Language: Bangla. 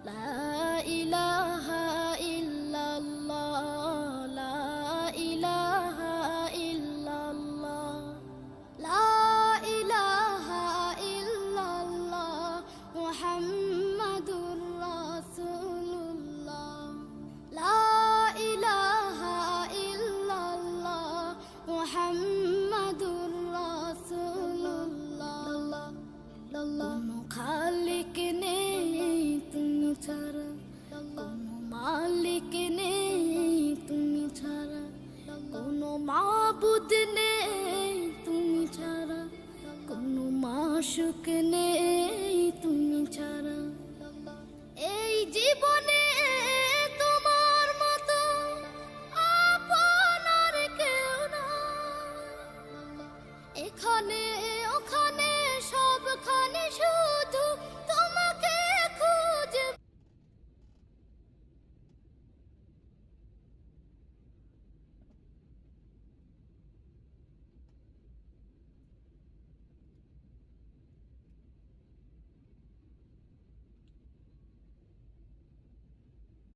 লা ইলাহা ইল্লাল্লাহ, লা ইলাহা ইল্লাল্লাহ, লা ইলাহা ইল্লাল্লাহ মুহাম্মাদুর রাসূলুল্লাহ, লা ইলাহা ইল্লাল্লাহ মুহাম্মাদুর রাসূলুল্লাহ। কোনো খালিক নেই তুমি ছাড়া, কোনো মালিক নেই তুমি ছাড়া, কোনো মাবুদ নেই তুমি ছাড়া, কোনো মাশুক নেই তুমি ছাড়া। এই জীবন